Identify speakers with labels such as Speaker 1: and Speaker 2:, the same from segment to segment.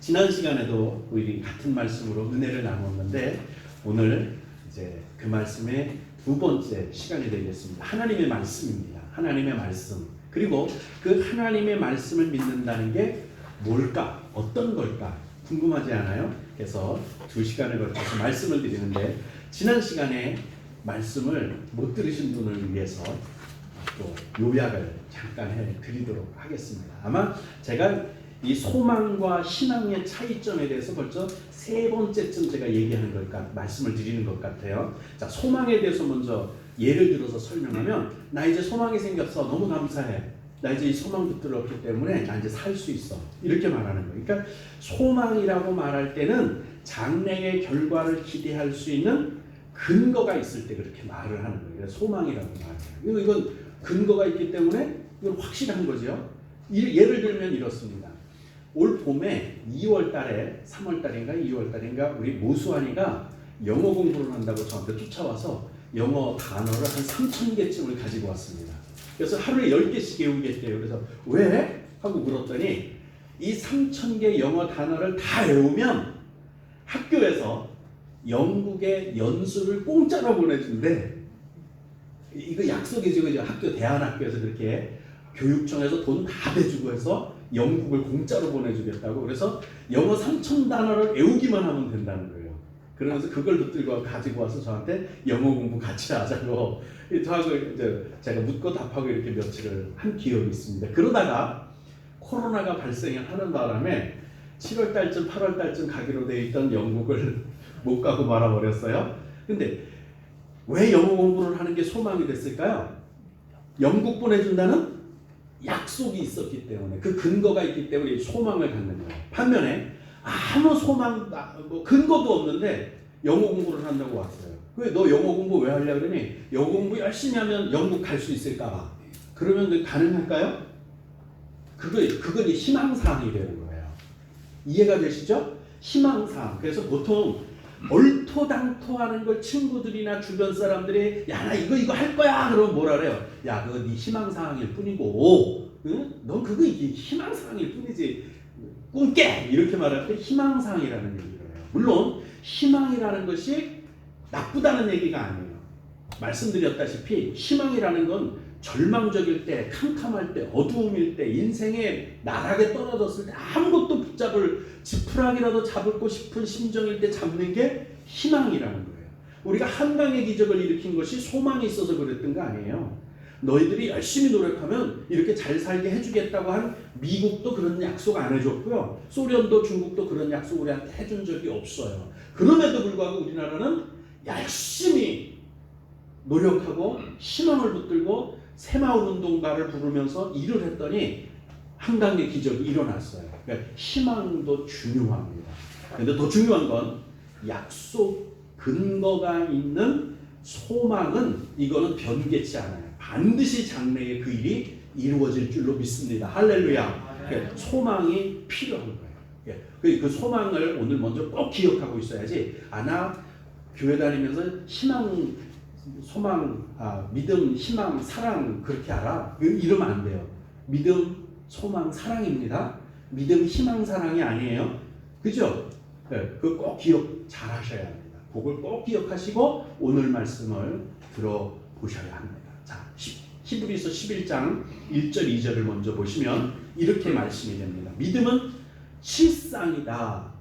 Speaker 1: 지난 시간에도 우리 같은 말씀으로 은혜를 나눴는데 오늘 이제 그 말씀의 두 번째 시간이 되겠습니다. 하나님의 말씀입니다. 하나님의 말씀. 그리고 그 하나님의 말씀을 믿는다는 게 뭘까? 어떤 걸까? 궁금하지 않아요? 그래서 2시간을 걸쳐서 말씀을 드리는데 지난 시간에 말씀을 못 들으신 분을 위해서 또 요약을 잠깐 해드리도록 하겠습니다. 아마 제가 이 소망과 신앙의 차이점에 대해서 벌써 3번째쯤 제가 얘기하는 것 말씀을 드리는 것 같아요. 자, 소망에 대해서 먼저 예를 들어서 설명하면 나 이제 소망이 생겼어. 너무 감사해. 나 이제 이 소망 붙들었기 때문에 나 이제 살 수 있어. 이렇게 말하는 거예요. 그러니까 소망이라고 말할 때는 장래의 결과를 기대할 수 있는 근거가 있을 때 그렇게 말을 하는 거예요. 소망이라고 말해요. 이건 근거가 있기 때문에 이건 확실한 거죠. 예를 들면 이렇습니다. 올 봄에 2월 달에 3월 달인가 2월 달인가 우리 모수환이가 영어 공부를 한다고 저한테 쫓아와서 영어 단어를 한 3,000개쯤을 가지고 왔습니다. 그래서 하루에 10개씩 외우겠대요. 그래서 왜? 하고 물었더니 이 3,000개 영어 단어를 다 외우면 학교에서 영국의 연수를 공짜로 보내준대. 이거 약속이죠. 그죠? 학교 대안학교에서 그렇게 교육청에서 돈 다 대주고 해서 영국을 공짜로 보내주겠다고. 그래서 영어 3,000단어를 외우기만 하면 된다는 거예요. 그러면서 그걸 붙들고 가지고 와서 저한테 영어 공부 같이 하자고 저하고 이제 제가 묻고 답하고 이렇게 며칠을 한 기억이 있습니다. 그러다가 코로나가 발생하는 바람에 7월 달쯤 8월 달쯤 가기로 돼 있던 영국을 못 가고 말아버렸어요. 근데 왜 영어 공부를 하는 게 소망이 됐을까요? 영국 보내준다는 약속이 있었기 때문에, 그 근거가 있기 때문에 소망을 갖는 거예요. 반면에 아무 소망, 근거도 없는데 영어 공부를 한다고 왔어요. 왜 너 영어 공부 왜 하려고 그러니? 영어 공부 열심히 하면 영국 갈 수 있을까 봐. 그러면 가능할까요? 그건 희망사항이 되는 거예요. 이해가 되시죠? 희망사항. 그래서 보통 얼토당토하는 걸 친구들이나 주변 사람들이 야, 나 이거 할 거야. 그러면 뭐라 그래요? 야, 그거 네 희망사항일 뿐이고, 응? 넌 그거 희망사항일 뿐이지. 꿈깨! 이렇게 말할 때 희망사항이라는 얘기를 해요. 물론 희망이라는 것이 나쁘다는 얘기가 아니에요. 말씀드렸다시피 희망이라는 건 절망적일 때, 캄캄할 때, 어두움일 때, 인생의 나락에 떨어졌을 때 아무것도 붙잡을 지푸라기라도 잡고 싶은 심정일 때 잡는 게 희망이라는 거예요. 우리가 한강의 기적을 일으킨 것이 소망이 있어서 그랬던 거 아니에요. 너희들이 열심히 노력하면 이렇게 잘 살게 해주겠다고 한 미국도 그런 약속 안 해줬고요. 소련도 중국도 그런 약속 우리한테 해준 적이 없어요. 그럼에도 불구하고 우리나라는 열심히 노력하고 희망을 붙들고 새마을운동가를 부르면서 일을 했더니 한강의 기적이 일어났어요. 그러니까 희망도 중요합니다. 그런데 더 중요한 건 약속, 근거가 있는 소망은 이거는 변개치 않아요. 반드시 장래에 그 일이 이루어질 줄로 믿습니다. 할렐루야. 그러니까 소망이 필요한 거예요. 그 소망을 오늘 먼저 꼭 기억하고 있어야지. 나 교회 다니면서 희망, 소망, 믿음, 희망, 사랑 그렇게 알아? 이러면 안 돼요. 믿음, 소망, 사랑입니다. 믿음, 희망, 사랑이 아니에요. 그죠? 그거 꼭 기억 잘 하셔야 합니다. 그걸 꼭 기억하시고 오늘 말씀을 들어보셔야 합니다. 자, 히브리서 11장 1절 2절을 먼저 보시면 이렇게 말씀이 됩니다. 믿음은 실상이다.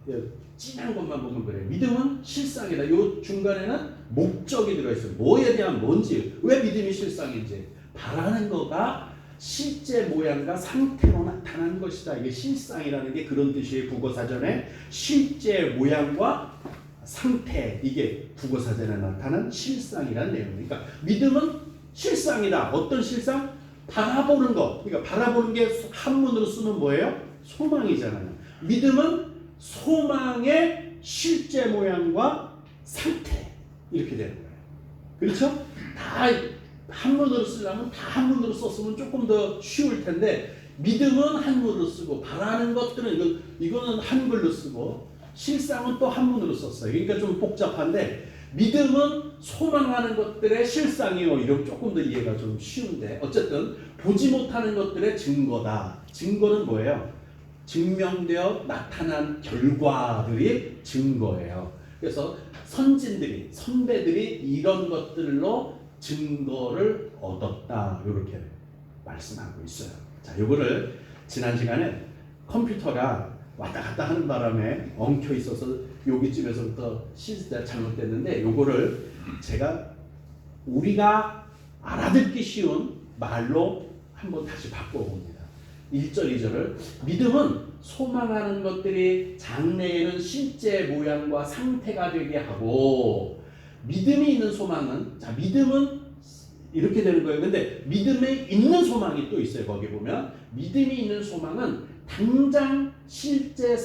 Speaker 1: 진한 것만 보면 그래요. 믿음은 실상이다. 이 중간에는 목적이 들어있어요. 뭐에 대한 뭔지, 왜 믿음이 실상인지. 바라는 거가 실제 모양과 상태로 나타나는 것이다. 이게 실상이라는 게 그런 뜻이에요. 국어사전에 실제 모양과 상태, 이게 국어사전에 나타난 실상이라는 내용이에요. 그러니까 믿음은 실상이다. 어떤 실상? 바라보는 거. 그러니까 바라보는 게 한문으로 쓰면 뭐예요? 소망이잖아요. 믿음은 소망의 실제 모양과 상태, 이렇게 되는 거예요. 그렇죠? 다 한문으로 쓰려면 다 한문으로 썼으면 조금 더 쉬울 텐데 믿음은 한문으로 쓰고 바라는 것들은 이거는 한글로 쓰고 실상은 또 한문으로 썼어요. 그러니까 좀 복잡한데 믿음은 소망하는 것들의 실상이요. 이러면 조금 더 이해가 좀 쉬운데 어쨌든 보지 못하는 것들의 증거다. 증거는 뭐예요? 증명되어 나타난 결과들이 증거예요. 그래서 선진들이, 선배들이 이런 것들로 증거를 얻었다. 이렇게 말씀하고 있어요. 자, 이거를 지난 시간에 컴퓨터가 왔다 갔다 하는 바람에 엉켜 있어서 여기쯤에서부터 시스템이 잘못됐는데, 요거를 제가 우리가 알아듣기 쉬운 말로 한번 다시 바꿔봅니다. 1절, 2절을 믿음은 소망하는 것들이 장래에는 실제 모양과 상태가 되게 하고, 믿음이 있는 소망은, 자, 믿음은 이렇게 되는 거예요. 근데 믿음에 있는 소망이 또 있어요. 거기 보면 믿음이 있는 소망은 당장 실제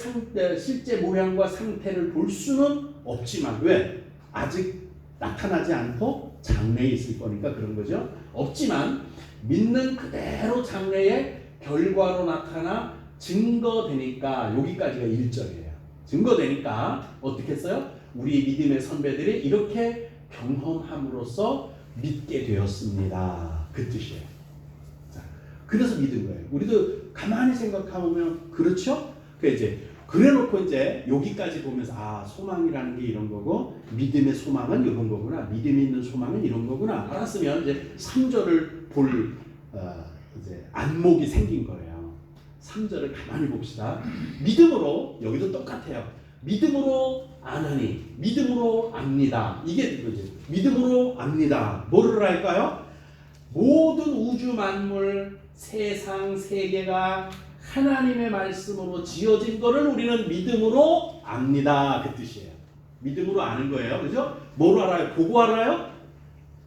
Speaker 1: 모양과 상태를 볼 수는 없지만, 왜? 아직 나타나지 않고 장래에 있을 거니까 그런 거죠. 없지만 믿는 그대로 장래에 결과로 나타나 증거되니까, 여기까지가 1절이에요. 증거되니까 어떻게 했어요? 우리 믿음의 선배들이 이렇게 경험함으로써 믿게 되었습니다. 그 뜻이에요. 자, 그래서 믿은 거예요. 우리도 가만히 생각해보면 그렇죠? 그래놓고 이제 여기까지 보면서, 아, 소망이라는 게 이런 거고 믿음의 소망은 이런 거구나, 믿음이 있는 소망은 이런 거구나 알았으면 이제 3절을 볼 이제 안목이 생긴 거예요. 3절을 가만히 봅시다. 믿음으로, 여기도 똑같아요. 믿음으로 아나니, 믿음으로 압니다. 이게 그거지. 믿음으로 압니다. 뭐를 할까요? 모든 우주 만물, 세상 세계가 하나님의 말씀으로 지어진 거를 우리는 믿음으로 압니다. 그 뜻이에요. 믿음으로 아는 거예요. 그죠? 뭐로 알아요? 보고 알아요?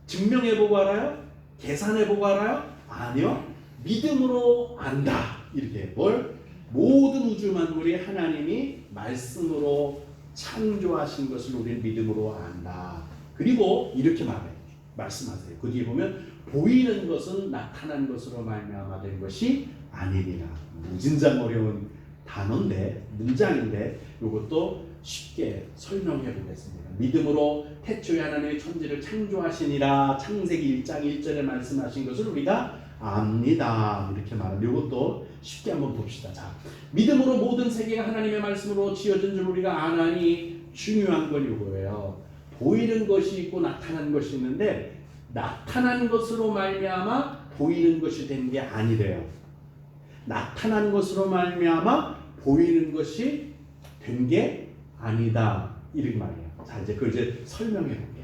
Speaker 1: 증명해보고 알아요? 계산해보고 알아요? 아니요. 믿음으로 안다. 이렇게 모든 우주 만물이 하나님이 말씀으로 창조하신 것을 우리는 믿음으로 안다. 그리고 이렇게 말씀하세요. 그 뒤에 보면 보이는 것은 나타난 것으로 말미암아 된 것이 아니니라. 무진장 어려운 단어인데, 문장인데 이것도 쉽게 설명해 보겠습니다. 믿음으로 태초에 하나님의 천지를 창조하시니라. 창세기 1장 1절에 말씀하신 것을 우리가 압니다. 이렇게 말하면 이것도 쉽게 한번 봅시다. 자, 믿음으로 모든 세계가 하나님의 말씀으로 지어진 줄 우리가 아나니, 중요한 건 이거예요. 보이는 것이 있고 나타난 것이 있는데, 나타난 것으로 말미암아 보이는 것이 된 게 아니래요. 나타난 것으로 말미암아 보이는 것이 된 게 아니다. 이런 말이에요. 자, 이제 그걸 이제 설명해 볼게요.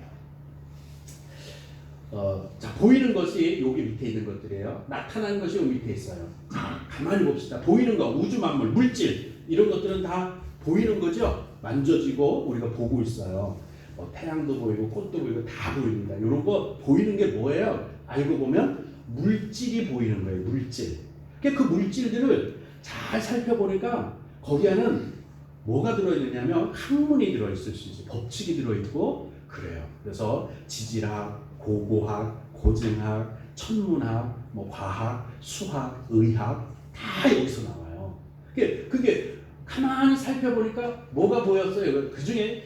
Speaker 1: 자, 보이는 것이 여기 밑에 있는 것들이에요. 나타난 것이 여기 밑에 있어요. 자, 가만히 봅시다. 보이는 거, 우주 만물, 물질, 이런 것들은 다 보이는 거죠. 만져지고 우리가 보고 있어요. 태양도 보이고 꽃도 보이고 다 보입니다. 이런 거 보이는 게 뭐예요? 알고 보면 물질이 보이는 거예요. 물질. 그 물질들을 잘 살펴보니까 거기 안에는 뭐가 들어있느냐면 학문이 들어있을 수 있어요. 법칙이 들어있고 그래요. 그래서 지질학, 고고학, 고증학, 천문학, 과학, 수학, 의학 다 여기서 나와요. 그게 가만히 살펴보니까 뭐가 보였어요? 그 중에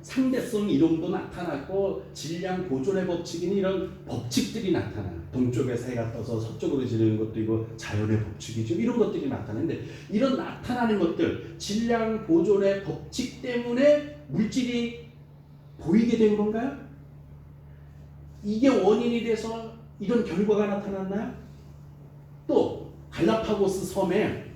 Speaker 1: 상대성 이론도 나타났고, 질량 보존의 법칙인 이런 법칙들이 나타나요. 동쪽에서 해가 떠서 서쪽으로 지르는 것도 이거 자연의 법칙이죠. 이런 것들이 나타나는데, 이런 나타나는 것들, 질량 보존의 법칙 때문에 물질이 보이게 된 건가요? 이게 원인이 돼서 이런 결과가 나타났나요? 또 갈라파고스 섬에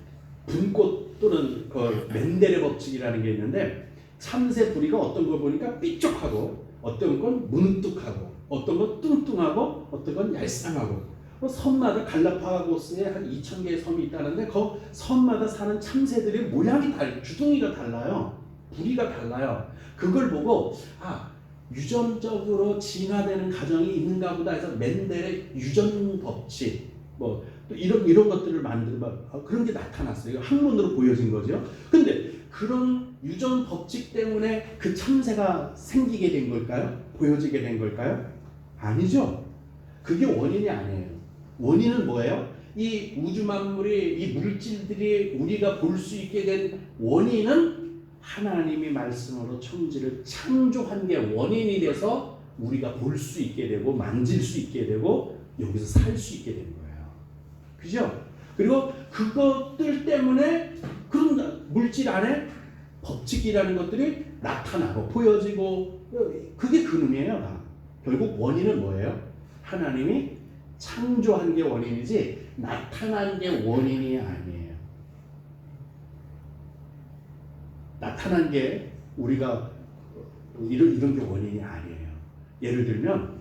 Speaker 1: 분꽃 또는 그 멘델의 법칙이라는 게 있는데, 참새 부리가 어떤 걸 보니까 삐쪽하고, 어떤 건 문득하고, 어떤 건 뚱뚱하고, 어떤 건 얄쌍하고, 섬마다 갈라파고스에 한 2,000개의 섬이 있다는데 그 섬마다 사는 참새들의 모양이 주둥이가 달라요. 부리가 달라요. 그걸 보고 유전적으로 진화되는 과정이 있는가 보다 해서 멘델의 유전 법칙 또 이런 것들을 그런 게 나타났어요. 학문으로 보여진 거죠. 근데 그런 유전 법칙 때문에 그 참새가 생기게 된 걸까요? 보여지게 된 걸까요? 아니죠. 그게 원인이 아니에요. 원인은 뭐예요? 이 우주 만물이, 이 물질들이 우리가 볼 수 있게 된 원인은 하나님이 말씀으로 천지를 창조한 게 원인이 돼서 우리가 볼 수 있게 되고 만질 수 있게 되고 여기서 살 수 있게 된 거예요. 그죠? 그리고 그것들 때문에 물질 안에 법칙이라는 것들이 나타나고 보여지고 그게 근원이에요. 다. 결국 원인은 뭐예요? 하나님이 창조한 게 원인이지 나타난 게 원인이 아니에요. 나타난 게 우리가 이런 게 원인이 아니에요. 예를 들면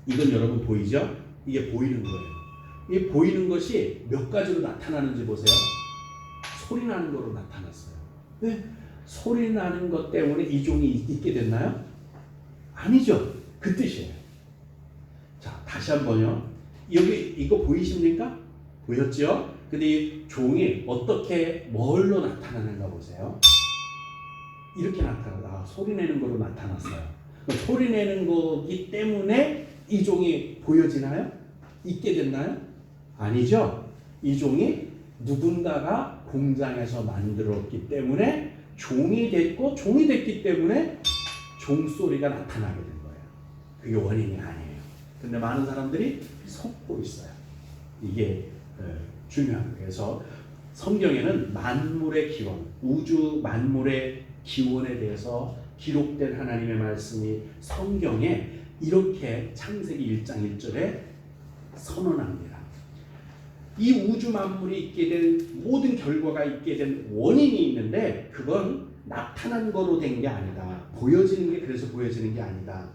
Speaker 1: 이건 여러분 보이죠? 이게 보이는 거예요. 이 보이는 것이 몇 가지로 나타나는지 보세요. 소리 나는 거로 나타났어요. 왜? 소리 나는 것 때문에 이 종이 있게 됐나요? 아니죠. 그 뜻이에요. 자, 다시 한번요. 여기 이거 보이십니까? 보였죠? 근데 이 종이 어떻게 뭘로 나타나는가 보세요. 이렇게 나타나다. 소리 내는 거로 나타났어요. 소리 내는 거기 때문에 이 종이 보여지나요? 있게 됐나요? 아니죠. 이 종이 누군가가 공장에서 만들었기 때문에 종이 됐고 종이 됐기 때문에 종소리가 나타나게 된 거예요. 그게 원인이 아니에요. 근데 많은 사람들이 속고 있어요. 이게 중요한 거예요. 그래서 성경에는 만물의 기원, 우주 만물의 기원에 대해서 기록된 하나님의 말씀이 성경에 이렇게 창세기 1장 1절에 선언합니다. 이 우주 만물이 있게 된 모든 결과가 있게 된 원인이 있는데 그건 나타난 거로 된 게 아니다. 보여지는 게 그래서 보여지는 게 아니다.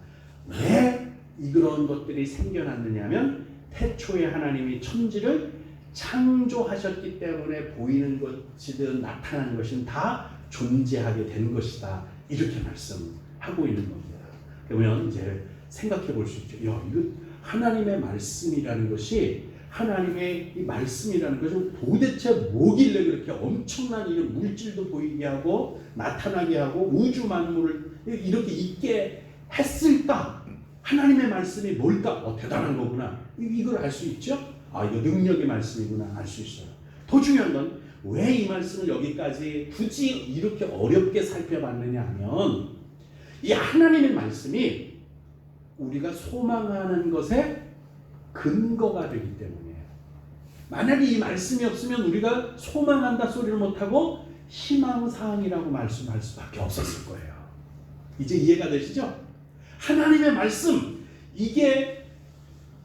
Speaker 1: 왜 이런 것들이 생겨났느냐면 태초에 하나님이 천지를 창조하셨기 때문에 보이는 것이든 나타나는 것은 다 존재하게 된 것이다. 이렇게 말씀하고 있는 겁니다. 그러면 이제 생각해 볼 수 있죠. 야, 이거 하나님의 말씀이라는 것이 하나님의 이 말씀이라는 것은 도대체 뭐길래 그렇게 엄청난 이런 물질도 보이게 하고 나타나게 하고 우주 만물을 이렇게 있게 했을까? 하나님의 말씀이 뭘까? 대단한 거구나. 이걸 알 수 있죠? 이거 능력의 말씀이구나 알 수 있어요. 더 중요한 건 왜 이 말씀을 여기까지 굳이 이렇게 어렵게 살펴봤느냐 하면 이 하나님의 말씀이 우리가 소망하는 것에 근거가 되기 때문이에요. 만약에 이 말씀이 없으면 우리가 소망한다 소리를 못하고 희망사항이라고 말씀할 수밖에 없었을 거예요. 이제 이해가 되시죠? 하나님의 말씀, 이게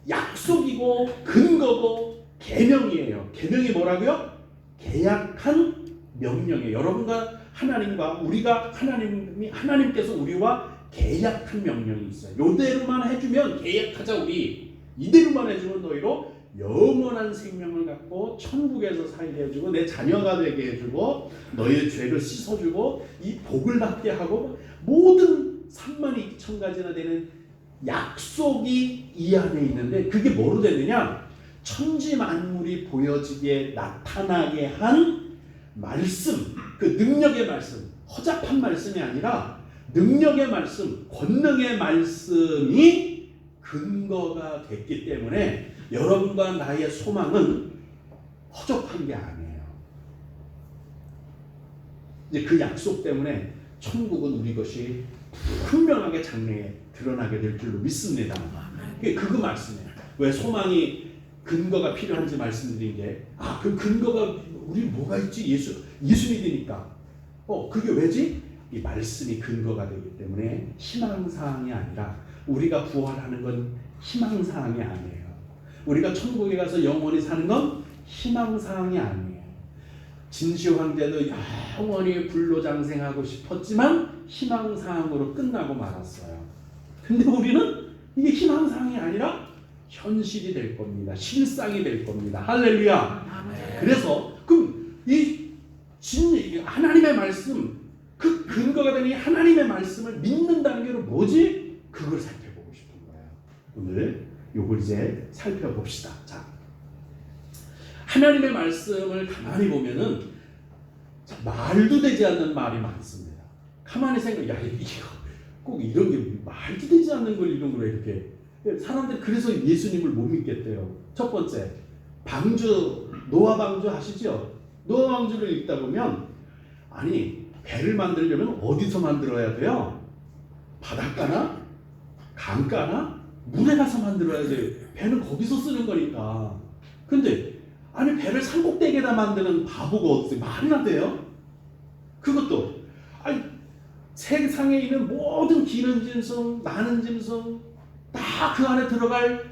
Speaker 1: 약속이고 근거고 계명이에요. 계명이 뭐라고요? 계약한 명령이에요. 여러분과 하나님과 우리가 하나님께서 우리와 계약한 명령이 있어요. 이대로만 해주면 계약하자 우리. 이대로만 해주면 너희로 영원한 생명을 갖고 천국에서 살게 해주고 내 자녀가 되게 해주고 너희의 죄를 씻어주고 이 복을 받게 하고 모든 3만 2천 가지나 되는 약속이 이 안에 있는데 그게 뭐로 되느냐? 천지 만물이 보여지게 나타나게 한 말씀, 그 능력의 말씀, 허접한 말씀이 아니라 능력의 말씀, 권능의 말씀이 근거가 됐기 때문에 여러분과 나의 소망은 허접한 게 아니에요. 이제 그 약속 때문에 천국은 우리 것이 분명하게 장래에 드러나게 될 줄로 믿습니다. 그거 말씀이에요. 왜 소망이 근거가 필요한지 말씀드린 게 그 근거가 우리 뭐가 있지? 예수 믿으니까. 그게 왜지? 이 말씀이 근거가 되기 때문에 희망사항이 아니라 우리가 부활하는 건 희망사항이 아니에요. 우리가 천국에 가서 영원히 사는 건 희망사항이 아니에요. 진시 황제도 영원히 불로장생하고 싶었지만 희망사항으로 끝나고 말았어요. 근데 우리는 이게 희망사항이 아니라 현실이 될 겁니다. 실상이 될 겁니다. 할렐루야. 그래서 그럼 이 하나님의 말씀 그 근거가 되는 하나님의 말씀을 믿는다는 게 뭐지? 그걸 살펴보고 싶은 거예요. 오늘 요걸 이제 살펴봅시다. 자, 하나님의 말씀을 가만히 보면은 말도 되지 않는 말이 많습니다. 가만히 이거 꼭 이런 게 말도 되지 않는 걸 이런 걸 이렇게 사람들이 그래서 예수님을 못 믿겠대요. 첫 번째, 방주 노아 방주 아시죠? 노아 방주를 읽다 보면 배를 만들려면 어디서 만들어야 돼요? 바닷가나 강가나 물에 가서 만들어야 돼요. 배는 거기서 쓰는 거니까. 근데 아니 배를 산꼭대기에다 만드는 바보가 어떻게 말이나 돼요? 그것도 아니 세상에 있는 모든 기는 짐승, 나는 짐승 다 그 안에 들어갈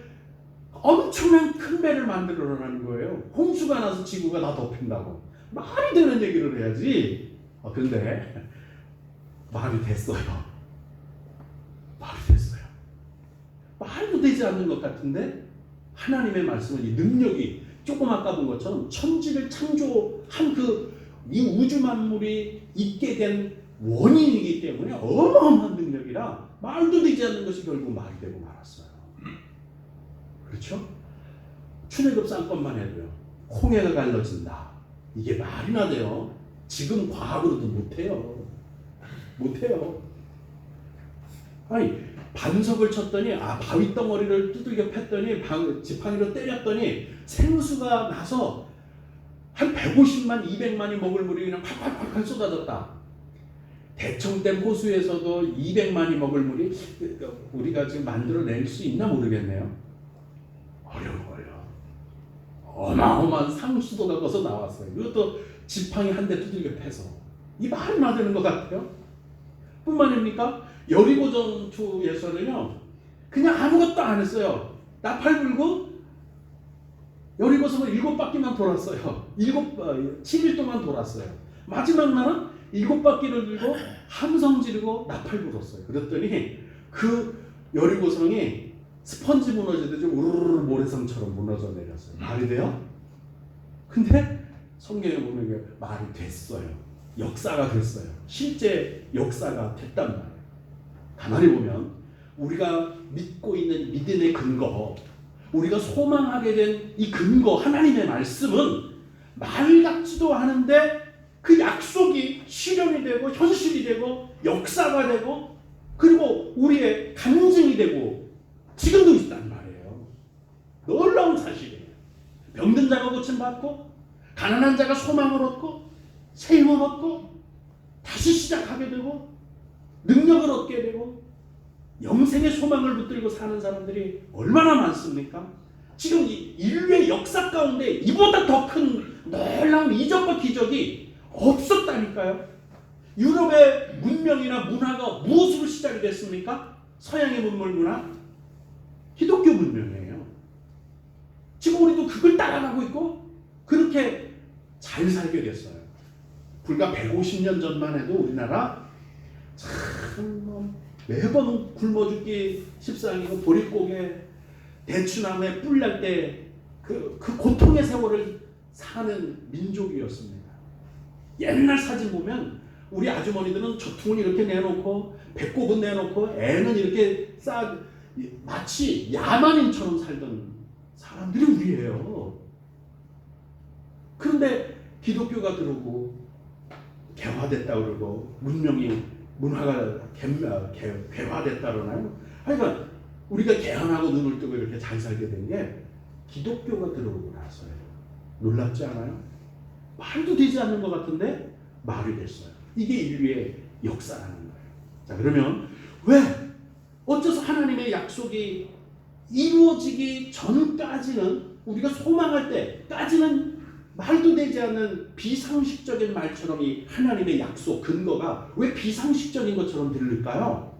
Speaker 1: 엄청난 큰 배를 만들어라는 거예요. 홍수가 나서 지구가 다 덮인다고. 말이 되는 얘기를 해야지. 그런데 말이 됐어요. 말이 됐어요. 말도 되지 않는 것 같은데 하나님의 말씀은 이 능력이 조금 아까 본 것처럼 천지를 창조한 이 우주 만물이 있게 된 원인이기 때문에 어마어마한 능력이라 말도 되지 않는 것이 결국 말이 되고 말았어요. 그렇죠? 출애굽 쌍권만 해도요. 홍해가 갈라진다. 이게 말이나 돼요. 지금 과학으로도 못해요. 못해요. 아니 반석을 쳤더니 바위 덩어리를 두들겨 팼더니 지팡이로 때렸더니 생수가 나서 한 150만 200만이 먹을 물이 그냥 콸콸콸콸 쏟아졌다. 대청댐 호수에서도 200만이 먹을 물이 우리가 지금 만들어낼 수 있나 모르겠네요. 어려워요. 어마어마한 상수도가 거서 나왔어요. 이것도 지팡이 한 대 두들겨 패서. 이 말이나 되는 것 같아요. 뿐만 아닙니까? 여리고 전투에서는요. 그냥 아무것도 안 했어요. 나팔 불고 여리고성을 7바퀴만 돌았어요. 7일 동안 돌았어요. 마지막 날은 7바퀴를 들고 함성 지르고 나팔 불었어요. 그랬더니 그 여리고성이 스펀지 무너지듯이 우르르 모래성처럼 무너져 내렸어요. 말이 돼요? 근데 성경에 보면 이게 말이 됐어요. 역사가 됐어요. 실제 역사가 됐단 말이에요. 가만히 보면 우리가 믿고 있는 믿음의 근거, 우리가 소망하게 된 이 근거 하나님의 말씀은 말 같지도 않은데 그 약속이 실현이 되고 현실이 되고 역사가 되고 그리고 우리의 간증이 되고 지금도 있단 말이에요. 놀라운 사실이에요. 병든 자가 고침받고 가난한 자가 소망을 얻고 새 힘을 얻고 다시 시작하게 되고 능력을 얻게 되고 영생의 소망을 붙들고 사는 사람들이 얼마나 많습니까? 지금 이 인류의 역사 가운데 이보다 더 큰 놀라운 이적과 기적이 없었다니까요. 유럽의 문명이나 문화가 무엇으로 시작이 됐습니까? 서양의 문화? 기독교 문명이에요. 지금 우리도 그걸 따라가고 있고 그렇게 잘 살게 됐어요. 불과 150년 전만 해도 우리나라 참 매번 굶어 죽기 십상이고 보릿고개 대추나무에 뿔 날 때 그 고통의 세월을 사는 민족이었습니다. 옛날 사진 보면 우리 아주머니들은 저통을 이렇게 내놓고 배꼽은 내놓고 애는 이렇게 마치 야만인처럼 살던 사람들이 우리예요. 그런데 기독교가 들어오고 개화됐다 그러고 문화가 개화됐다 그러나요? 하여간 우리가 개헌하고 눈을 뜨고 이렇게 잘 살게 된 게 기독교가 들어오고 나서예요. 놀랍지 않아요? 말도 되지 않는 것 같은데 말이 됐어요. 이게 인류의 역사라는 거예요. 자, 그러면 왜 어째서 하나님의 약속이 이루어지기 전까지는 우리가 소망할 때까지는 말도 되지 않는 비상식적인 말처럼 이 하나님의 약속 근거가 왜 비상식적인 것처럼 들릴까요?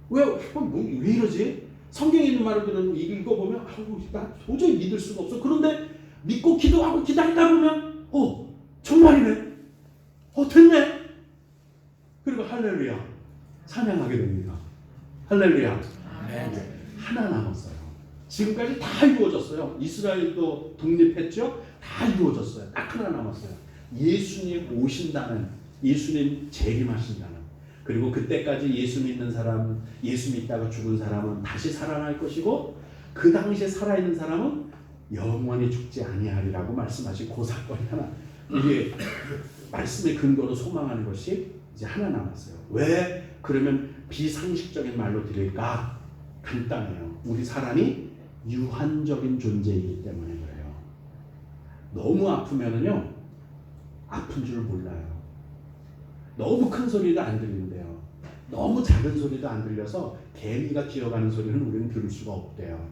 Speaker 1: 왜 이러지? 성경에 있는 말을 읽어보면 나 도저히 믿을 수가 없어. 그런데 믿고 기도하고 기다리다 보면 정말이네. 됐네. 그리고 할렐루야 찬양하게 됩니다. 할렐루야. 하나 남았어요. 지금까지 다 이루어졌어요. 이스라엘도 독립했죠. 다 이루어졌어요. 딱 하나 남았어요. 예수님 오신다는, 예수님 재림하신다는. 그리고 그때까지 예수 믿는 사람, 예수 믿다가 죽은 사람은 다시 살아날 것이고 그 당시에 살아있는 사람은 영원히 죽지 아니하리라고 말씀하신 그 사건이 하나, 우리의 말씀의 근거로 소망하는 것이 이제 하나 남았어요. 왜 그러면 비상식적인 말로 드릴까? 간단해요. 우리 사람이 유한적인 존재이기 때문에 그래요. 너무 아프면은요, 아픈 줄 몰라요. 너무 큰 소리도 안 들린대요. 너무 작은 소리도 안 들려서 개미가 기어가는 소리는 우리는 들을 수가 없대요.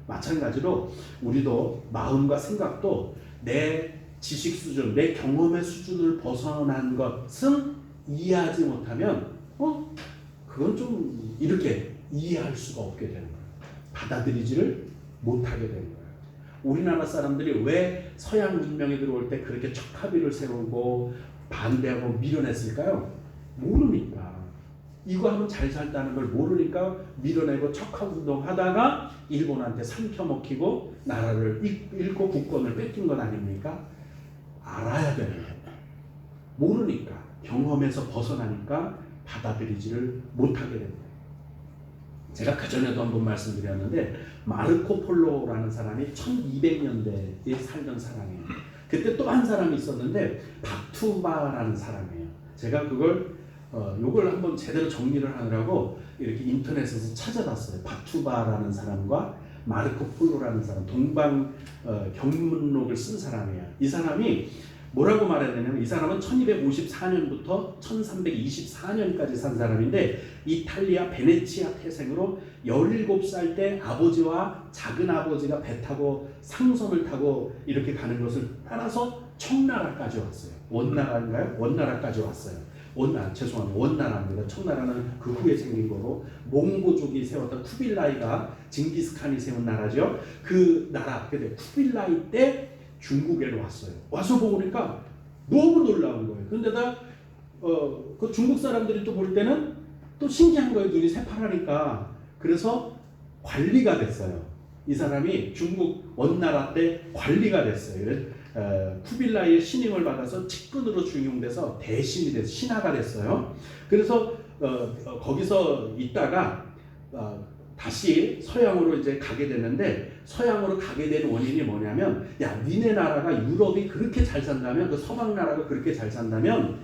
Speaker 1: 마찬가지로 우리도 마음과 생각도 내 지식 수준, 내 경험의 수준을 벗어난 것은 이해하지 못하면 그건 좀 이렇게 이해할 수가 없게 되는 거예요. 받아들이지를 못하게 되는 거예요. 우리나라 사람들이 왜 서양 문명에 들어올 때 그렇게 척하비를 세우고 반대하고 밀어냈을까요? 모르니까. 이거 하면 잘 살다는 걸 모르니까 밀어내고 척하운동 하다가 일본한테 삼켜먹히고 나라를 잃고 국권을 뺏긴 것 아닙니까? 알아야 되는 거예요. 모르니까, 경험에서 벗어나니까 받아들이지를 못하게 되는 거예요. 제가 그전에도 한번 말씀드렸는데 마르코 폴로라는 사람이 1200년대에 살던 사람이에요. 그때 또 한 사람이 있었는데 바투바라는 사람이에요. 제가 요걸 한번 제대로 정리를 하느라고 이렇게 인터넷에서 찾아봤어요. 바투바라는 사람과 마르코 폴로라는 사람, 동방 경문록을 쓴 사람이에요. 이 사람이 뭐라고 말해야 되냐면 이 사람은 1254년부터 1324년까지 산 사람인데 이탈리아 베네치아 태생으로 17살 때 아버지와 작은 아버지가 배 타고 상선을 타고 이렇게 가는 것을 따라서 청나라까지 왔어요. 원나라인가요? 원나라까지 왔어요. 죄송합니다. 원나라입니다. 청나라는 그 후에 생긴 거고 몽고족이 세웠던 쿠빌라이가 징기스칸이 세운 나라죠. 그 나라, 근데 쿠빌라이 때 중국에 왔어요. 와서 보니까 너무 놀라운 거예요. 그런데다 그 중국 사람들이 또 볼 때는 또 신기한 거예요. 눈이 새파라니까. 그래서 관리가 됐어요. 이 사람이 중국 원나라 때 관리가 됐어요. 쿠빌라이의 신임을 받아서 측근으로 중용돼서 대신이 돼서 신하가 됐어요. 그래서 거기서 있다가 다시 서양으로 이제 가게 되는데 서양으로 가게 된 원인이 뭐냐면 니네 나라가 유럽이 그렇게 잘 산다면 그 서방 나라가 그렇게 잘 산다면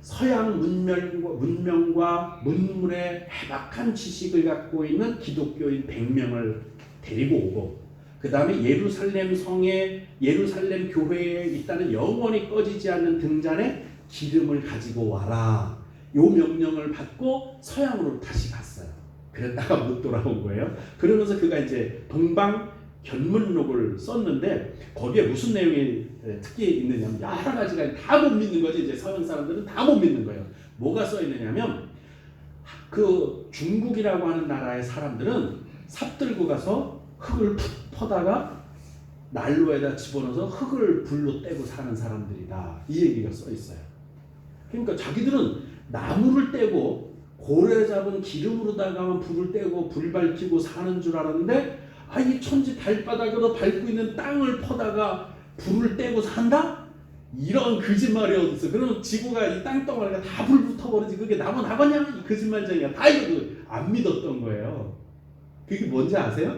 Speaker 1: 서양 문명과 문물의 해박한 지식을 갖고 있는 기독교인 100명을 데리고 오고 그 다음에 예루살렘 성에 예루살렘 교회에 있다는 영원히 꺼지지 않는 등잔에 기름을 가지고 와라. 요 명령을 받고 서양으로 다시 갔어요. 그랬다가 못 돌아온 거예요. 그러면서 그가 이제 동방 견문록을 썼는데 거기에 무슨 내용이 특히 있느냐면 여러 가지가 다 못 믿는 거지. 이제 서양 사람들은 다 못 믿는 거예요. 뭐가 써 있느냐면 그 중국이라고 하는 나라의 사람들은 삽 들고 가서 흙을 퍼다가 난로에다 집어넣어서 흙을 불로 떼고 사는 사람들이다. 이 얘기가 써 있어요. 그러니까 자기들은 나무를 떼고 고래 잡은 기름으로다가만 불을 떼고 불 밝히고 사는 줄 알았는데 이 천지 발바닥으로 밟고 있는 땅을 퍼다가 불을 떼고 산다? 이런 거짓말이 어딨어. 그러면 지구가 이 땅덩어리가 다 불 붙어버리지 그게 나겠냐? 이 거짓말쟁이야. 다 이거 안 믿었던 거예요. 그게 뭔지 아세요?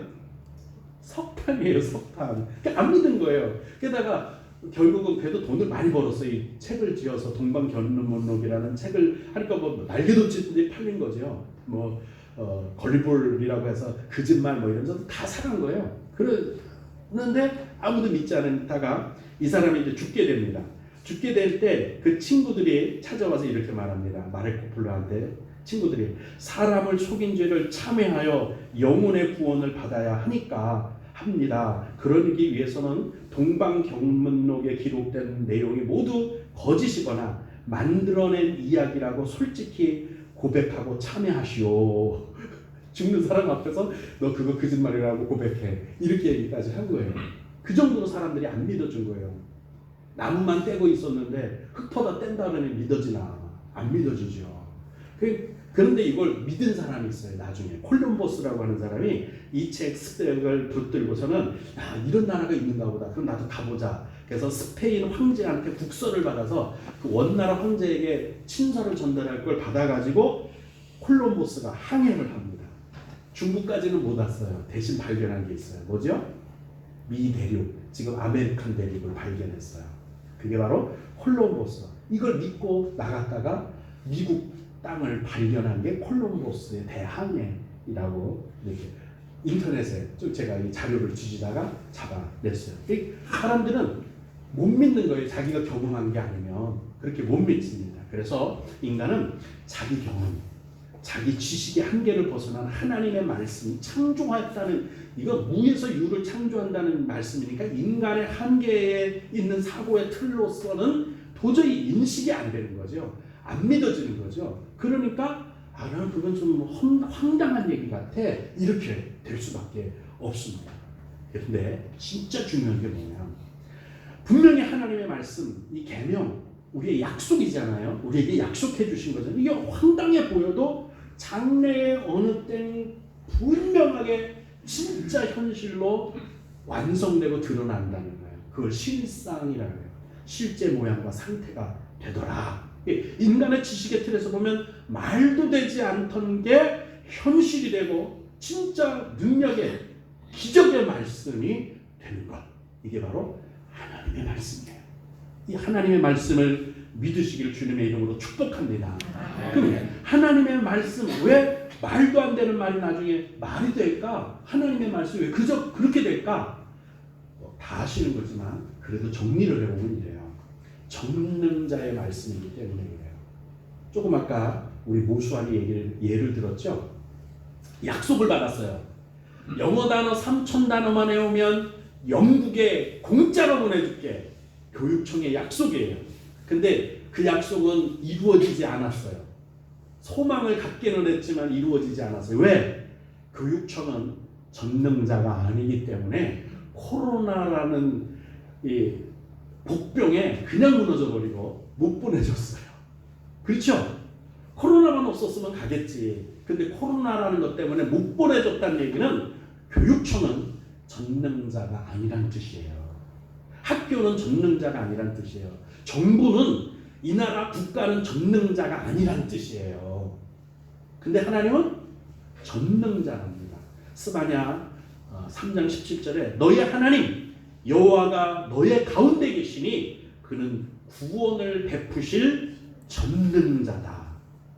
Speaker 1: 석탄이에요. 석탄. 그러니까 안 믿은 거예요. 게다가 결국은 그래도 돈을 많이 벌었어요. 이 책을 지어서 동방견문록이라는 책을 하니까 뭐 날개도치들이 팔린 거죠. 걸리볼이라고 해서 거짓말 이러면서 다 사간 거예요. 그런데 아무도 믿지 않다가 이 사람이 이제 죽게 됩니다. 죽게 될 때 그 친구들이 찾아와서 이렇게 말합니다. 마르코 폴로한테 친구들이 사람을 속인 죄를 참회하여 영혼의 구원을 받아야 합니다. 그러기 위해서는 동방경문록에 기록된 내용이 모두 거짓이거나 만들어낸 이야기라고 솔직히 고백하고 참회하시오. 죽는 사람 앞에서 너 그거 거짓말이라고 고백해. 이렇게 얘기까지 한 거예요. 그 정도로 사람들이 안 믿어준 거예요. 나무만 떼고 있었는데 흙퍼다 뗀다더니 믿어지나? 안 믿어주죠. 그런데 이걸 믿은 사람이 있어요. 나중에 콜럼버스라고 하는 사람이 이 책 스펙을 붙들고서는 이런 나라가 있는가 보다. 그럼 나도 가보자. 그래서 스페인 황제한테 국서를 받아서 그 원나라 황제에게 친서를 전달할 걸 받아가지고 콜럼버스가 항해를 합니다. 중국까지는 못 왔어요. 대신 발견한 게 있어요. 뭐죠? 미 대륙, 지금 아메리칸 대륙을 발견했어요. 그게 바로 콜럼버스. 이걸 믿고 나갔다가 미국 땅을 발견한 게 콜럼버스의 대항해이라고 이렇게 인터넷에 제가 이 자료를 뒤지다가 잡아냈어요. 사람들은 못 믿는 거예요. 자기가 경험한 게 아니면 그렇게 못 믿습니다. 그래서 인간은 자기 경험, 자기 지식의 한계를 벗어난 하나님의 말씀이 창조하였다는, 이거 무에서 유를 창조한다는 말씀이니까 인간의 한계에 있는 사고의 틀로서는 도저히 인식이 안 되는 거죠. 안 믿어지는 거죠. 그러니까 나는 그건 좀 황당한 얘기 같아, 이렇게 될 수밖에 없습니다. 그런데 진짜 중요한 게 뭐냐, 분명히 하나님의 말씀, 이 계명, 우리의 약속이잖아요. 우리에게 약속해 주신 거잖아요. 이게 황당해 보여도 장래의 어느 때는 분명하게 진짜 현실로 완성되고 드러난다는 거예요. 그걸 실상이라고 해요. 실제 모양과 상태가 되더라. 인간의 지식의 틀에서 보면 말도 되지 않던 게 현실이 되고 진짜 능력의 기적의 말씀이 되는 것, 이게 바로 하나님의 말씀이에요. 이 하나님의 말씀을 믿으시기를 주님의 이름으로 축복합니다. 그럼 하나님의 말씀, 왜 말도 안 되는 말이 나중에 말이 될까? 하나님의 말씀이 왜 그저 그렇게 될까? 다 아시는 거지만 그래도 정리를 해보면 이래요. 전능자의 말씀이기 때문에 그래요. 조금 아까 우리 모수환이 예를 들었죠. 약속을 받았어요. 영어 단어 3,000단어만 외우면 영국에 공짜로 보내줄게. 교육청의 약속이에요. 근데 그 약속은 이루어지지 않았어요. 소망을 갖기는 했지만 이루어지지 않았어요. 왜? 교육청은 전능자가 아니기 때문에 코로나라는 이 복병에 그냥 무너져버리고 못 보내줬어요. 그렇죠? 코로나만 없었으면 가겠지. 근데 코로나라는 것 때문에 못 보내줬다는 얘기는 교육청은 전능자가 아니란 뜻이에요. 학교는 전능자가 아니란 뜻이에요. 정부는, 이 나라 국가는 전능자가 아니란 뜻이에요. 근데 하나님은 전능자랍니다. 스바냐 3장 17절에 너의 하나님 여호와가 너의 가운데 계시니 그는 구원을 베푸실 전능자다.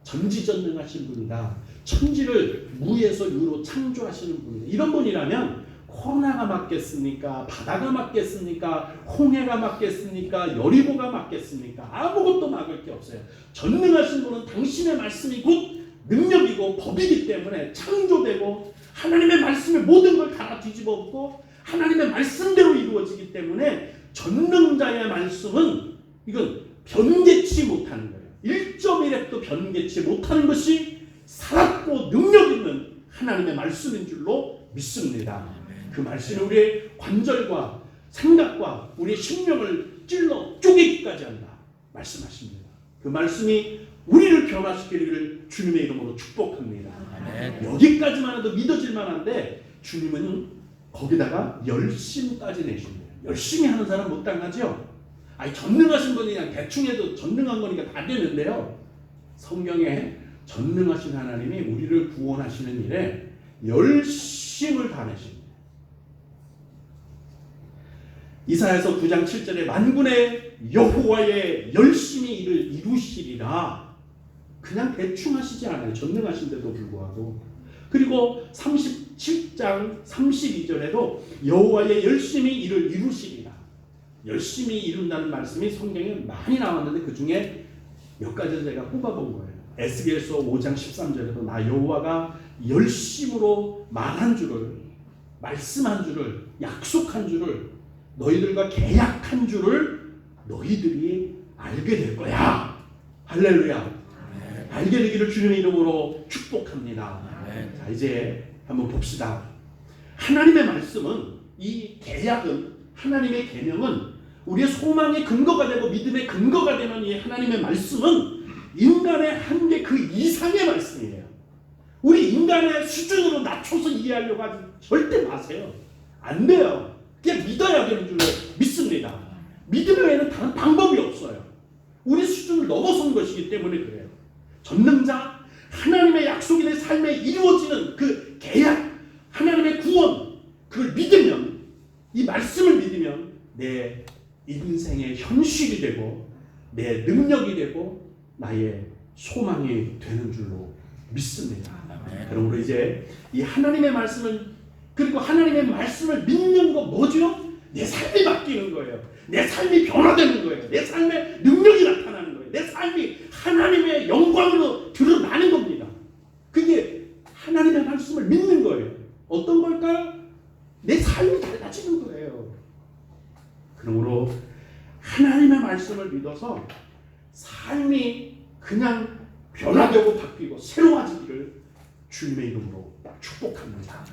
Speaker 1: 전지전능하신 분이다. 천지를 무에서 유로 창조하시는 분이다. 이런 분이라면 코로나가 맞겠습니까? 바다가 맞겠습니까? 홍해가 맞겠습니까? 여리고가 맞겠습니까? 아무것도 막을 게 없어요. 전능하신 분은 당신의 말씀이 곧 능력이고 법이기 때문에 창조되고 하나님의 말씀에 모든 걸 갈아 뒤집어 엎고 하나님의 말씀대로 이루어지기 때문에 전능자의 말씀은 이건 변개치 못하는 거예요. 1.1획도 변개치 못하는 것이 살았고 능력 있는 하나님의 말씀인 줄로 믿습니다. 그 말씀이 우리의 관절과 생각과 우리의 심령을 찔러 쪼개기까지 한다 말씀하십니다. 그 말씀이 우리를 변화시키기를 주님의 이름으로 축복합니다. 아멘. 여기까지만 해도 믿어질 만한데 주님은 거기다가 열심까지 내십니다. 열심히 하는 사람 못 당하죠? 아니, 전능하신 분이 그냥 대충 해도 전능한 거니까 다 되는데요. 성경에 전능하신 하나님이 우리를 구원하시는 일에 열심을 다 내십니다. 이사야서 9장 7절에 만군의 여호와의 열심히 이를 이루시리라. 그냥 대충 하시지 않아요. 전능하신데도 불구하고. 그리고 37장 32절에도 여호와의 열심히 이를 이루시리라. 열심히 이룬다는 말씀이 성경에 많이 나왔는데 그 중에 몇 가지를 제가 뽑아본 거예요. 에스겔서 5장 13절에도 나 여호와가 열심으로 말한 줄을, 말씀한 줄을, 약속한 줄을, 너희들과 계약한 줄을 너희들이 알게 될 거야. 할렐루야. 알게 되기를 주님의 이름으로 축복합니다. 자, 이제 한번 봅시다. 하나님의 말씀은, 이 계약은, 하나님의 계명은 우리의 소망의 근거가 되고 믿음의 근거가 되는 이 하나님의 말씀은 인간의 한계 그 이상의 말씀이에요. 우리 인간의 수준으로 낮춰서 이해하려고 하지 절대 마세요. 안 돼요. 그냥 믿어야 되는 줄로 믿습니다. 믿음 외에는 다른 방법이 없어요. 우리 수준을 넘어선 것이기 때문에 그래요. 전능자, 하나님의 약속이 내 삶에 이루어지는 그 계약, 하나님의 구원, 그걸 믿으면, 이 말씀을 믿으면 내 인생의 현실이 되고 내 능력이 되고 나의 소망이 되는 줄로 믿습니다. 그러므로 이제 이 하나님의 말씀을, 그리고 하나님의 말씀을 믿는 거 뭐죠? 내 삶이 바뀌는 거예요. 내 삶이 변화되는 거예요. 내 삶에 능력이 나타나는 거예요. 내 삶이 하나님의 영광으로 드러나는 겁니다. 것을 믿어서 삶이 그냥 변화되고 바뀌고 새로워지기를 주님의 이름으로 축복합니다.